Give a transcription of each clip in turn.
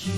Que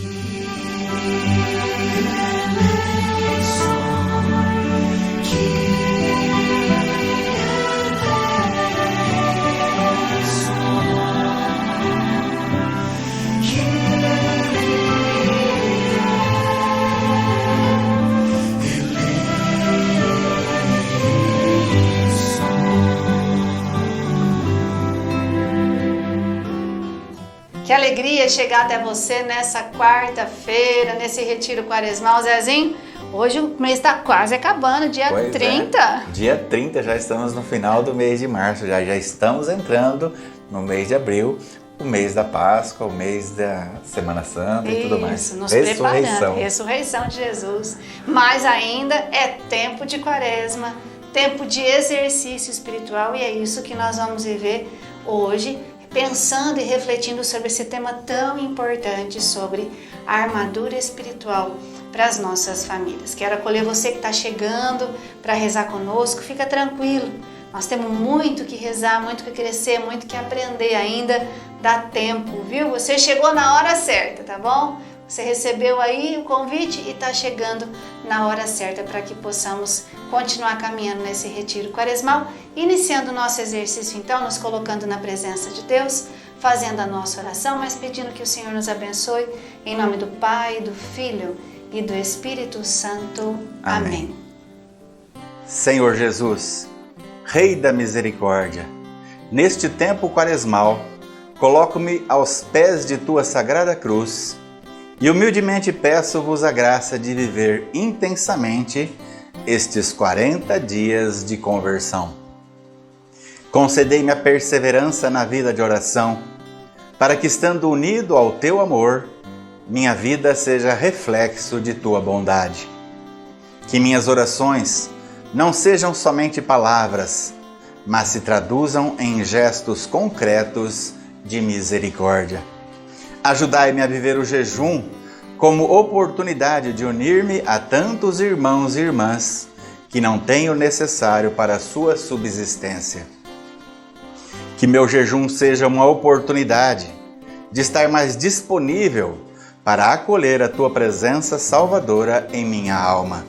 alegria chegar até você nessa quarta-feira, nesse retiro quaresmal, Zezinho. Hoje o mês está quase acabando, dia 30. Dia 30, já estamos no final do mês de março, já estamos entrando no mês de abril, o mês da Páscoa, o mês da Semana Santa e tudo mais. Isso, nos preparando, ressurreição de Jesus. Mas ainda é tempo de quaresma, tempo de exercício espiritual, e é isso que nós vamos viver hoje, pensando e refletindo sobre esse tema tão importante, sobre a armadura espiritual para as nossas famílias. Quero acolher você que está chegando para rezar conosco, fica tranquilo, nós temos muito que rezar, muito que crescer, muito que aprender ainda, dá tempo, viu? Você chegou na hora certa, tá bom? Você recebeu aí o convite e está chegando na hora certa para que possamos continuar caminhando nesse retiro quaresmal, iniciando o nosso exercício então, nos colocando na presença de Deus, fazendo a nossa oração, mas pedindo que o Senhor nos abençoe, em nome do Pai, do Filho e do Espírito Santo. Amém. Senhor Jesus, Rei da Misericórdia, neste tempo quaresmal, coloco-me aos pés de Tua Sagrada Cruz e humildemente peço-vos a graça de viver intensamente estes 40 dias de conversão. Concedei-me a perseverança na vida de oração, para que, estando unido ao Teu amor, minha vida seja reflexo de Tua bondade. Que minhas orações não sejam somente palavras, mas se traduzam em gestos concretos de misericórdia. Ajudai-me a viver o jejum como oportunidade de unir-me a tantos irmãos e irmãs que não têm o necessário para a sua subsistência. Que meu jejum seja uma oportunidade de estar mais disponível para acolher a Tua presença salvadora em minha alma.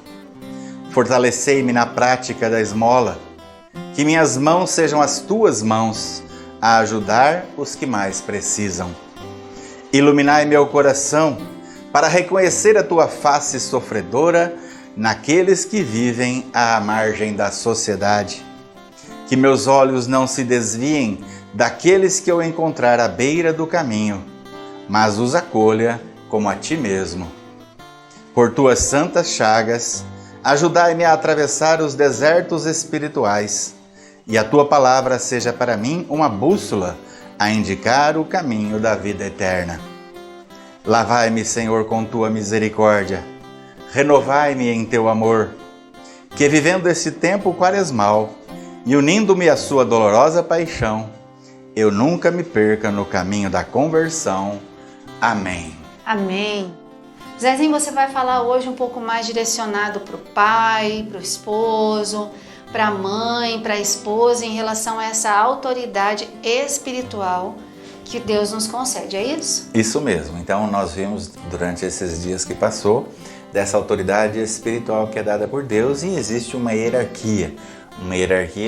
Fortalecei-me na prática da esmola, que minhas mãos sejam as Tuas mãos a ajudar os que mais precisam. Iluminai meu coração para reconhecer a Tua face sofredora naqueles que vivem à margem da sociedade. Que meus olhos não se desviem daqueles que eu encontrar à beira do caminho, mas os acolha como a Ti mesmo. Por Tuas santas chagas, ajudai-me a atravessar os desertos espirituais, e a Tua palavra seja para mim uma bússola a indicar o caminho da vida eterna. Lavai-me, Senhor, com Tua misericórdia, renovai-me em Teu amor, que vivendo esse tempo quaresmal e unindo-me à Sua dolorosa paixão, eu nunca me perca no caminho da conversão. Amém. Amém. Zezinho, você vai falar hoje um pouco mais direcionado para o pai, para o esposo, para a mãe, para a esposa, em relação a essa autoridade espiritual que Deus nos concede, é isso? Isso mesmo. Então nós vimos durante esses dias que passou dessa autoridade espiritual que é dada por Deus, e existe uma hierarquia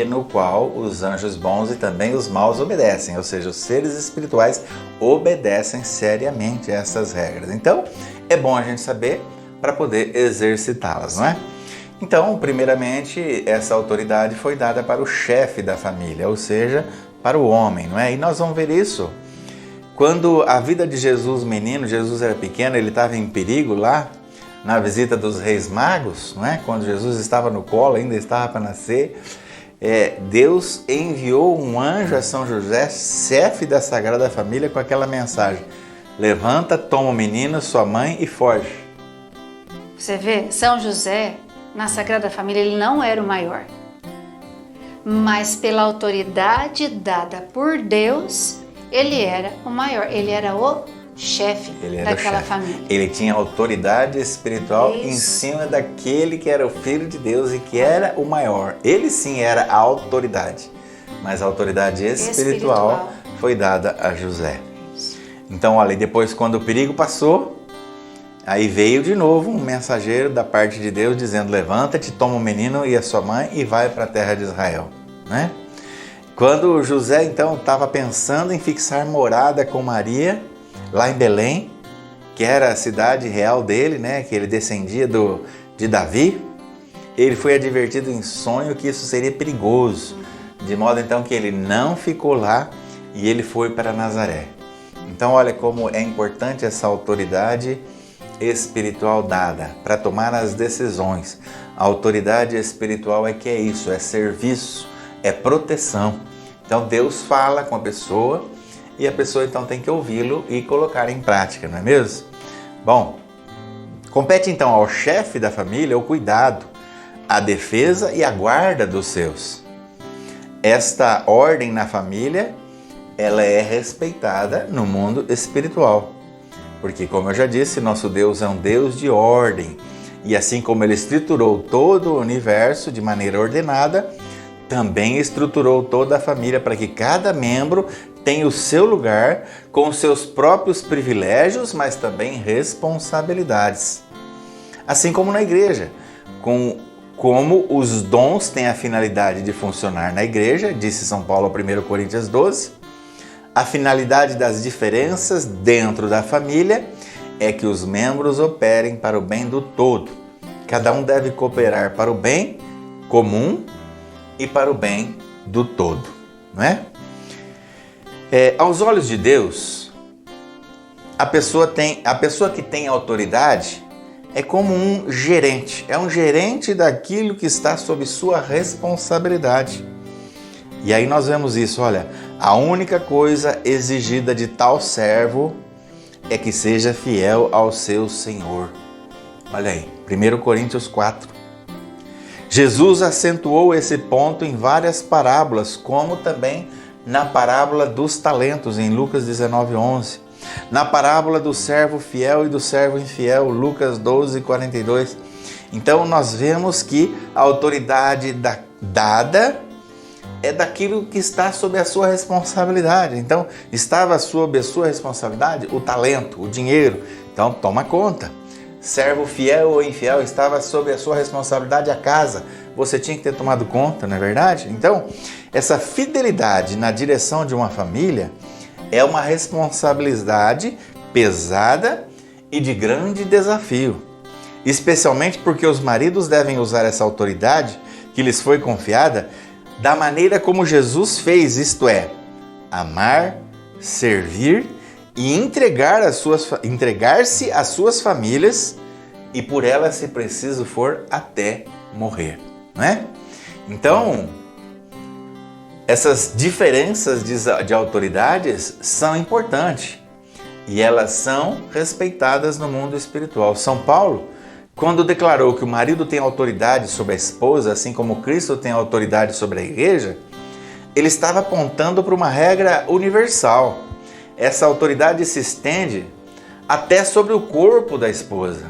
no qual os anjos bons e também os maus obedecem, ou seja, os seres espirituais obedecem seriamente a essas regras. Então é bom a gente saber para poder exercitá-las, não é? Então, primeiramente, essa autoridade foi dada para o chefe da família, ou seja, para o homem, não é? E nós vamos ver isso quando a vida de Jesus, menino, Jesus era pequeno, ele estava em perigo lá na visita dos reis magos, não é? Quando Jesus estava no colo, ainda estava para nascer, Deus enviou um anjo a São José, chefe da Sagrada Família, com aquela mensagem: levanta, toma o menino, sua mãe e foge. Você vê, São José, na Sagrada Família, ele não era o maior, mas pela autoridade dada por Deus, ele era o maior, ele era o chefe daquela família. Ele tinha autoridade espiritual em cima daquele que era o Filho de Deus e que era o maior. Ele sim era a autoridade, mas a autoridade espiritual foi dada a José. Então, olha, depois quando o perigo passou, Aí veio de novo um mensageiro da parte de Deus dizendo: levanta-te, toma o menino e a sua mãe e vai para a terra de Israel, né? Quando José então estava pensando em fixar morada com Maria, lá em Belém, que era a cidade real dele, né? Que ele descendia de Davi, ele foi advertido em sonho que isso seria perigoso, de modo então que ele não ficou lá e ele foi para Nazaré. Então olha como é importante essa autoridade espiritual dada para tomar as decisões. A autoridade espiritual é que é isso, é serviço, é proteção. Então Deus fala com a pessoa e a pessoa então tem que ouvi-lo e colocar em prática, não é mesmo? Bom, compete então ao chefe da família o cuidado, a defesa e a guarda dos seus. Esta ordem na família, ela é respeitada no mundo espiritual. Porque, como eu já disse, nosso Deus é um Deus de ordem. E assim como Ele estruturou todo o universo de maneira ordenada, também estruturou toda a família para que cada membro tenha o seu lugar com os seus próprios privilégios, mas também responsabilidades. Assim como na igreja, como os dons têm a finalidade de funcionar na igreja, disse São Paulo, 1 Coríntios 12, a finalidade das diferenças dentro da família é que os membros operem para o bem do todo. Cada um deve cooperar para o bem comum e para o bem do todo, não é? Aos olhos de Deus, a pessoa que tem autoridade é como um gerente, é um gerente daquilo que está sob sua responsabilidade. E aí nós vemos isso, olha, a única coisa exigida de tal servo é que seja fiel ao seu Senhor. Olha aí, 1 Coríntios 4. Jesus acentuou esse ponto em várias parábolas, como também na parábola dos talentos, em Lucas 19:11. Na parábola do servo fiel e do servo infiel, Lucas 12:42. Então nós vemos que a autoridade dada é daquilo que está sob a sua responsabilidade. Então, estava sob a sua responsabilidade o talento, o dinheiro. Então, toma conta. Servo fiel ou infiel, estava sob a sua responsabilidade a casa. Você tinha que ter tomado conta, não é verdade? Então, essa fidelidade na direção de uma família é uma responsabilidade pesada e de grande desafio. Especialmente porque os maridos devem usar essa autoridade que lhes foi confiada da maneira como Jesus fez, isto é, amar, servir e entregar-se às suas famílias e por elas, se preciso for, até morrer, não é? Então, essas diferenças de autoridades são importantes e elas são respeitadas no mundo espiritual. São Paulo, quando declarou que o marido tem autoridade sobre a esposa, assim como Cristo tem autoridade sobre a igreja, ele estava apontando para uma regra universal. Essa autoridade se estende até sobre o corpo da esposa,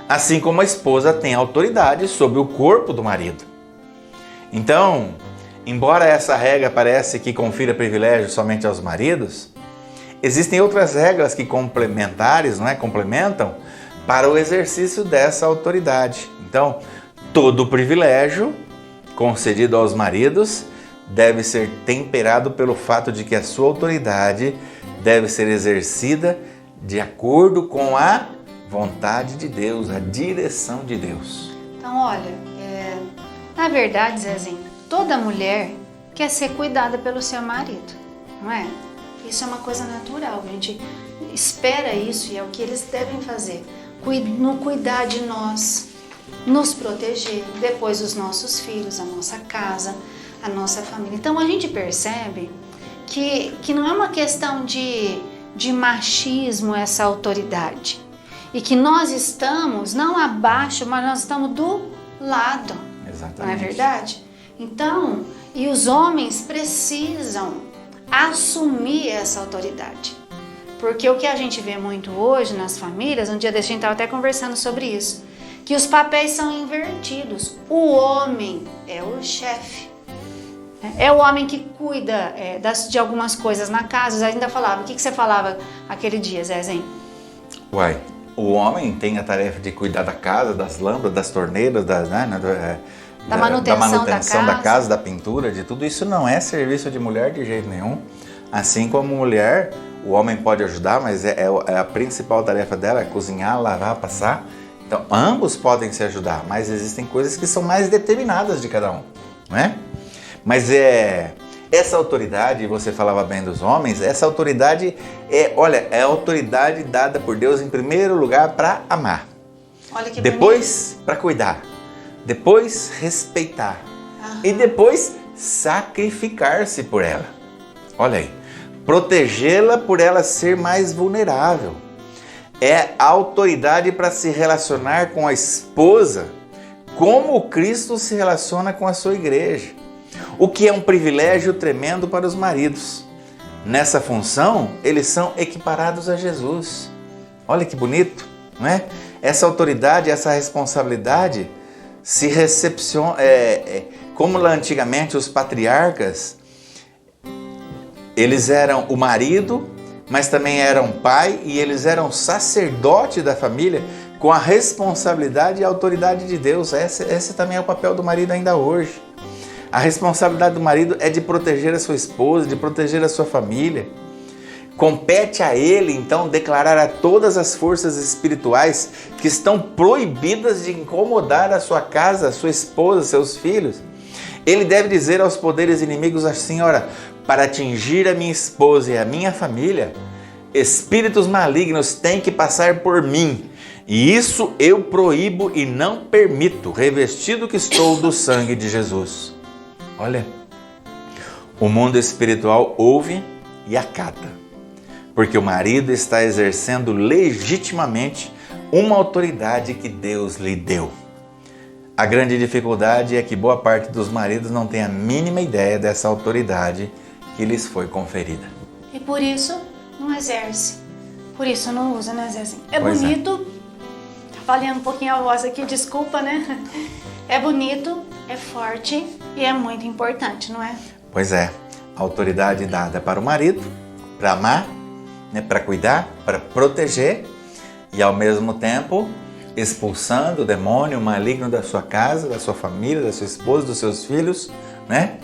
assim como a esposa tem autoridade sobre o corpo do marido. Então, embora essa regra pareça que confira privilégio somente aos maridos, existem outras regras que complementam para o exercício dessa autoridade. Então, todo privilégio concedido aos maridos deve ser temperado pelo fato de que a sua autoridade deve ser exercida de acordo com a vontade de Deus, a direção de Deus. Então, olha, na verdade, Zezinho, toda mulher quer ser cuidada pelo seu marido, não é? Isso é uma coisa natural, a gente espera isso e é o que eles devem fazer. Cuidar de nós, nos proteger, depois os nossos filhos, a nossa casa, a nossa família. Então a gente percebe que não é uma questão de machismo essa autoridade e que nós estamos não abaixo, mas nós estamos do lado. Exatamente. Não é verdade? Então, e os homens precisam assumir essa autoridade. Porque o que a gente vê muito hoje nas famílias, um dia desse a gente estava até conversando sobre isso, que os papéis são invertidos. O homem é o chefe. É o homem que cuida de algumas coisas na casa. Eu ainda falava, o que você falava aquele dia, Zezinho? o homem tem a tarefa de cuidar da casa, das lâmpadas, das torneiras, da manutenção da casa, da pintura, de tudo. Isso não é serviço de mulher de jeito nenhum. Assim como mulher, o homem pode ajudar, mas a principal tarefa dela é cozinhar, lavar, passar. Então, ambos podem se ajudar, mas existem coisas que são mais determinadas de cada um, não é? Mas essa autoridade, você falava bem dos homens, essa autoridade é a autoridade dada por Deus em primeiro lugar para amar. Olha que depois para cuidar, depois respeitar e depois sacrificar-se por ela. Olha aí, protegê-la por ela ser mais vulnerável. É a autoridade para se relacionar com a esposa como Cristo se relaciona com a sua igreja. O que é um privilégio tremendo para os maridos. Nessa função, eles são equiparados a Jesus. Olha que bonito, não é? Essa autoridade, essa responsabilidade se recepciona, como lá antigamente os patriarcas, eles eram o marido, mas também eram pai e eles eram sacerdote da família com a responsabilidade e a autoridade de Deus. Esse também é o papel do marido ainda hoje. A responsabilidade do marido é de proteger a sua esposa, de proteger a sua família. Compete a ele, então, declarar a todas as forças espirituais que estão proibidas de incomodar a sua casa, a sua esposa, seus filhos. Ele deve dizer aos poderes inimigos assim: ora, para atingir a minha esposa e a minha família, espíritos malignos têm que passar por mim. E isso eu proíbo e não permito, revestido que estou do sangue de Jesus. Olha, o mundo espiritual ouve e acata, porque o marido está exercendo legitimamente uma autoridade que Deus lhe deu. A grande dificuldade é que boa parte dos maridos não tem a mínima ideia dessa autoridade que lhes foi conferida. E por isso não exerce, por isso não usa, não exerce. Pois bonito, falhando um pouquinho a voz aqui, desculpa, né? É bonito, é forte e é muito importante, não é? Pois é, a autoridade dada para o marido, para amar, né, para cuidar, para proteger e ao mesmo tempo expulsando o demônio maligno da sua casa, da sua família, da sua esposa, dos seus filhos, né?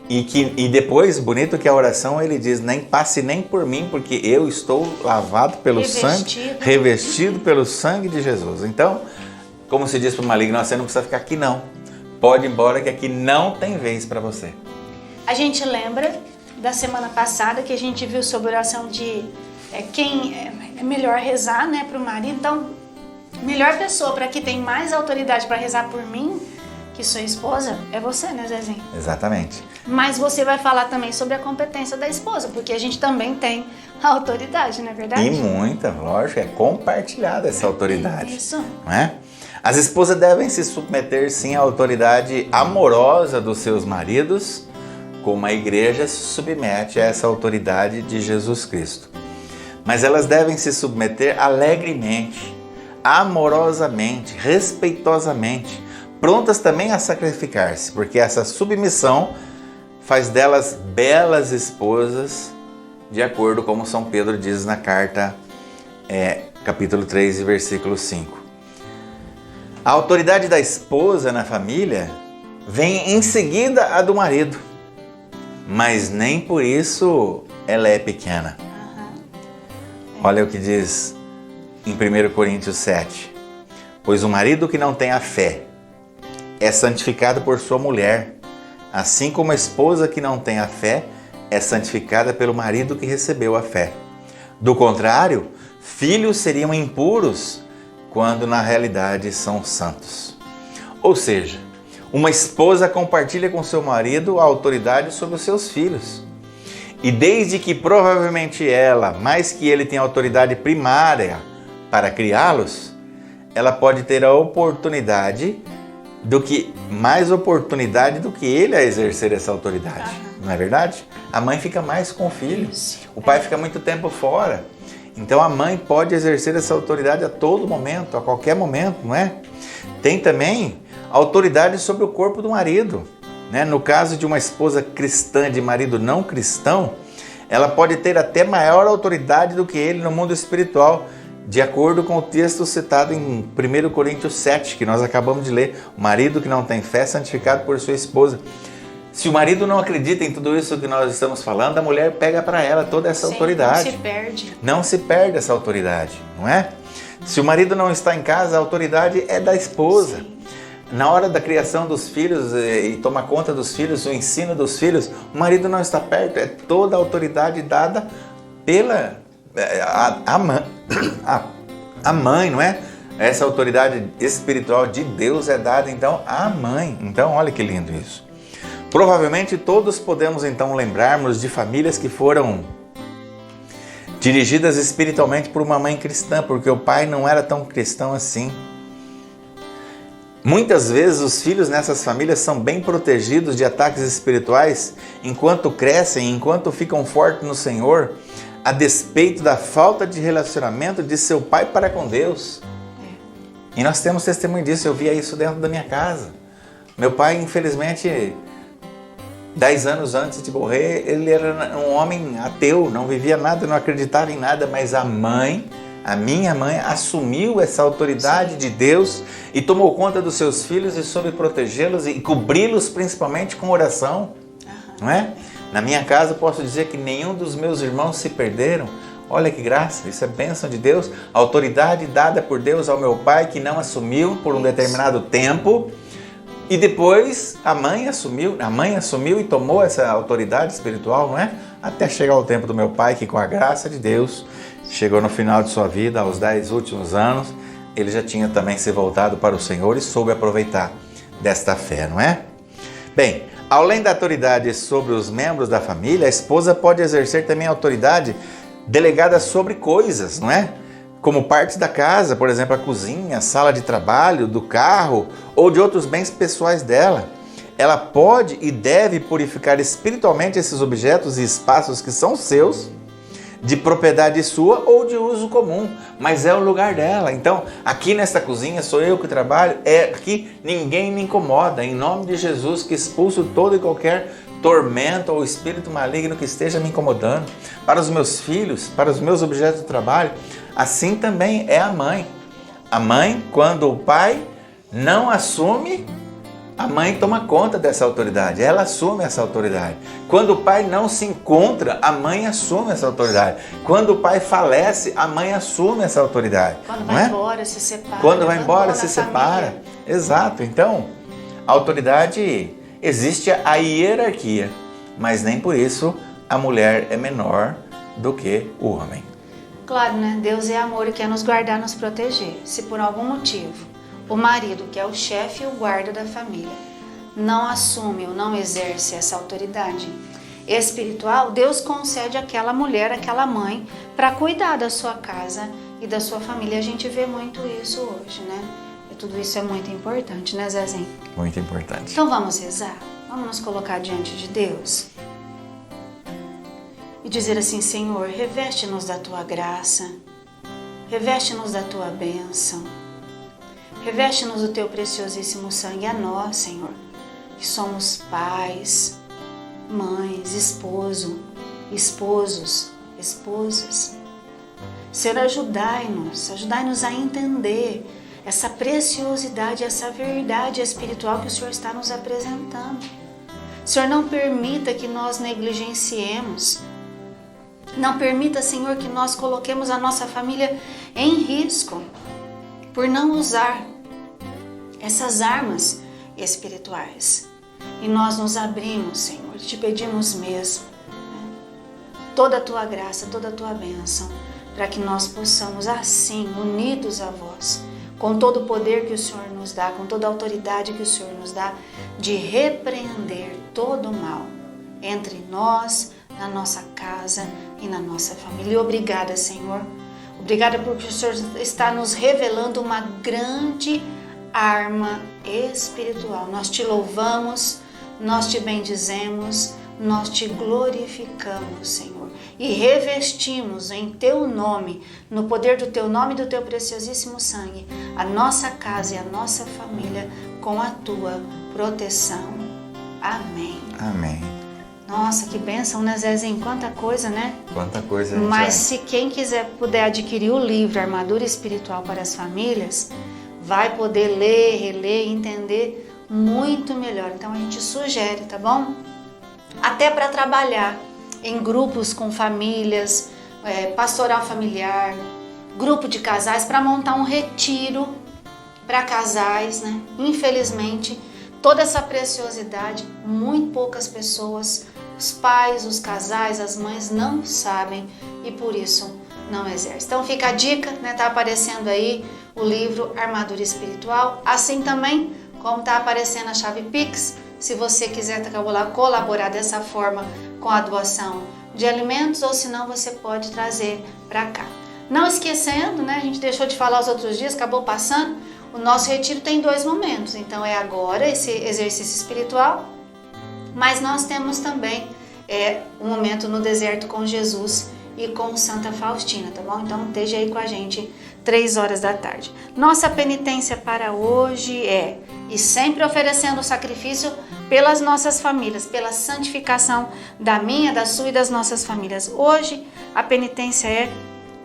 E depois, bonito que a oração ele diz: nem passe nem por mim, porque eu estou lavado pelo sangue, revestido pelo sangue de Jesus. Então, como se diz para o maligno, você não precisa ficar aqui não. Pode ir embora que aqui não tem vez para você. A gente lembra da semana passada que a gente viu sobre a oração de quem é melhor rezar, né, para o marido. Então, melhor pessoa para que tem mais autoridade para rezar por mim, que sua esposa, é você, né, Zezinho? Exatamente. Mas você vai falar também sobre a competência da esposa, porque a gente também tem a autoridade, não é verdade? E muita, lógico, é compartilhada essa autoridade. Isso. Não é? As esposas devem se submeter, sim, à autoridade amorosa dos seus maridos, como a igreja se submete a essa autoridade de Jesus Cristo. Mas elas devem se submeter alegremente, amorosamente, respeitosamente, prontas também a sacrificar-se, porque essa submissão faz delas belas esposas, de acordo com São Pedro diz na carta, capítulo 3, versículo 5. A autoridade da esposa na família vem em seguida a do marido, mas nem por isso ela é pequena. Olha o que diz em 1 Coríntios 7. Pois o marido que não tem a fé é santificado por sua mulher, assim como a esposa que não tem a fé é santificada pelo marido que recebeu a fé. Do contrário, filhos seriam impuros, quando na realidade são santos. Ou seja, uma esposa compartilha com seu marido a autoridade sobre os seus filhos. E desde que provavelmente ela, mais que ele, tem autoridade primária para criá-los, ela pode ter a oportunidade mais oportunidade do que ele a exercer essa autoridade. Não é verdade? A mãe fica mais com o filho, o pai fica muito tempo fora. Então a mãe pode exercer essa autoridade a todo momento, a qualquer momento, não é? Tem também autoridade sobre o corpo do marido, né? No caso de uma esposa cristã de marido não cristão, ela pode ter até maior autoridade do que ele no mundo espiritual, de acordo com o texto citado em 1 Coríntios 7, que nós acabamos de ler. O marido que não tem fé é santificado por sua esposa. Se o marido não acredita em tudo isso que nós estamos falando, a mulher pega para ela toda essa autoridade. Não se perde. Não se perde essa autoridade, não é? Se o marido não está em casa, a autoridade é da esposa. Sim. Na hora da criação dos filhos e tomar conta dos filhos, o ensino dos filhos, o marido não está perto, é toda a autoridade dada pela a mãe, não é? Essa autoridade espiritual de Deus é dada então à mãe. Então, olha que lindo isso. Provavelmente todos podemos então lembrarmos de famílias que foram dirigidas espiritualmente por uma mãe cristã, porque o pai não era tão cristão assim. Muitas vezes os filhos nessas famílias são bem protegidos de ataques espirituais enquanto crescem, enquanto ficam fortes no Senhor, a despeito da falta de relacionamento de seu pai para com Deus. E nós temos testemunho disso, eu via isso dentro da minha casa. Meu pai, infelizmente, 10 anos antes de morrer, ele era um homem ateu, não vivia nada, não acreditava em nada, mas a minha mãe, assumiu essa autoridade de Deus e tomou conta dos seus filhos e soube protegê-los e cobri-los principalmente com oração, não é? Na minha casa eu posso dizer que nenhum dos meus irmãos se perderam. Olha que graça, isso é bênção de Deus, a autoridade dada por Deus ao meu pai que não assumiu por um determinado tempo. E depois a mãe assumiu e tomou essa autoridade espiritual, não é? Até chegar o tempo do meu pai, que com a graça de Deus, chegou no final de sua vida, aos 10 últimos anos, ele já tinha também se voltado para o Senhor e soube aproveitar desta fé, não é? Bem, além da autoridade sobre os membros da família, a esposa pode exercer também autoridade delegada sobre coisas, não é? Como partes da casa, por exemplo, a cozinha, a sala de trabalho, do carro ou de outros bens pessoais dela. Ela pode e deve purificar espiritualmente esses objetos e espaços que são seus, de propriedade sua ou de uso comum, mas é o lugar dela. Então, aqui nesta cozinha sou eu que trabalho, aqui ninguém me incomoda. Em nome de Jesus, que expulso todo e qualquer tormento ou espírito maligno que esteja me incomodando. Para os meus filhos, para os meus objetos de trabalho, assim também é a mãe. A mãe, quando o pai não assume, a mãe toma conta dessa autoridade, ela assume essa autoridade. Quando o pai não se encontra, a mãe assume essa autoridade. Quando o pai falece, a mãe assume essa autoridade. Quando vai embora, se separa. Quando vai embora, se separa. Exato. Então, a autoridade, existe a hierarquia, mas nem por isso a mulher é menor do que o homem. Claro, né? Deus é amor e quer nos guardar, nos proteger. Se por algum motivo o marido, que é o chefe e o guarda da família, não assume ou não exerce essa autoridade espiritual, Deus concede àquela mulher, àquela mãe, para cuidar da sua casa e da sua família. A gente vê muito isso hoje, né? E tudo isso é muito importante, né, Zezinho? Muito importante. Então vamos rezar? Vamos nos colocar diante de Deus e dizer assim: Senhor, reveste-nos da Tua graça, reveste-nos da Tua bênção, reveste-nos do Teu preciosíssimo sangue a nós, Senhor, que somos pais, mães, esposos, esposas. Senhor, ajudai-nos a entender essa preciosidade, essa verdade espiritual que o Senhor está nos apresentando. Senhor, não permita que nós negligenciemos, não permita, Senhor, que nós coloquemos a nossa família em risco por não usar essas armas espirituais. E nós nos abrimos, Senhor, te pedimos mesmo, né, toda a Tua graça, toda a Tua bênção, para que nós possamos assim, unidos a Vós, com todo o poder que o Senhor nos dá, com toda a autoridade que o Senhor nos dá, de repreender todo o mal entre nós, na nossa casa e na nossa família. E obrigada, Senhor. Obrigada porque o Senhor está nos revelando uma grande arma espiritual. Nós te louvamos, nós te bendizemos, nós te glorificamos, Senhor. E revestimos em Teu nome, no poder do Teu nome e do Teu preciosíssimo sangue, a nossa casa e a nossa família com a Tua proteção. Amém. Amém. Nossa, que bênção, né, Zezinho? Quanta coisa, né? Quanta coisa, gente. Mas se quem quiser puder adquirir o livro Armadura Espiritual para as Famílias, vai poder ler, reler e entender muito melhor. Então a gente sugere, tá bom? Até para trabalhar em grupos com famílias, pastoral familiar, grupo de casais, para montar um retiro para casais, né? Infelizmente, toda essa preciosidade, muito poucas pessoas, os pais, os casais, as mães não sabem e por isso não exercem. Então fica a dica, né? Tá aparecendo aí o livro Armadura Espiritual, assim também como tá aparecendo a chave Pix, se você quiser colaborar dessa forma com a doação de alimentos ou se não você pode trazer para cá. Não esquecendo, né? A gente deixou de falar os outros dias, acabou passando, o nosso retiro tem 2 momentos, então é agora esse exercício espiritual, mas nós temos também um momento no deserto com Jesus e com Santa Faustina, tá bom? Então esteja aí com a gente 3 horas da tarde. Nossa penitência para hoje e sempre oferecendo o sacrifício pelas nossas famílias, pela santificação da minha, da sua e das nossas famílias. Hoje a penitência é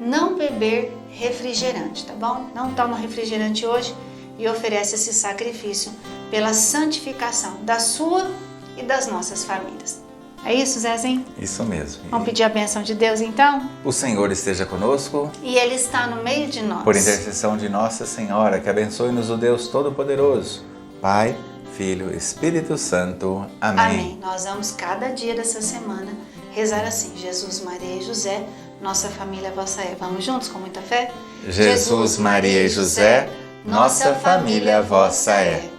não beber refrigerante, tá bom? Não toma refrigerante hoje e oferece esse sacrifício pela santificação da sua e das nossas famílias. É isso, Zezinho? Isso mesmo. Vamos pedir a bênção de Deus, então? O Senhor esteja conosco. E Ele está no meio de nós. Por intercessão de Nossa Senhora, que abençoe-nos o Deus Todo-Poderoso, Pai, Filho, Espírito Santo. Amém. Amém. Nós vamos cada dia dessa semana rezar assim: Jesus, Maria e José, nossa família, vossa é. Vamos juntos com muita fé? Jesus, Maria e José, nossa família, vossa é.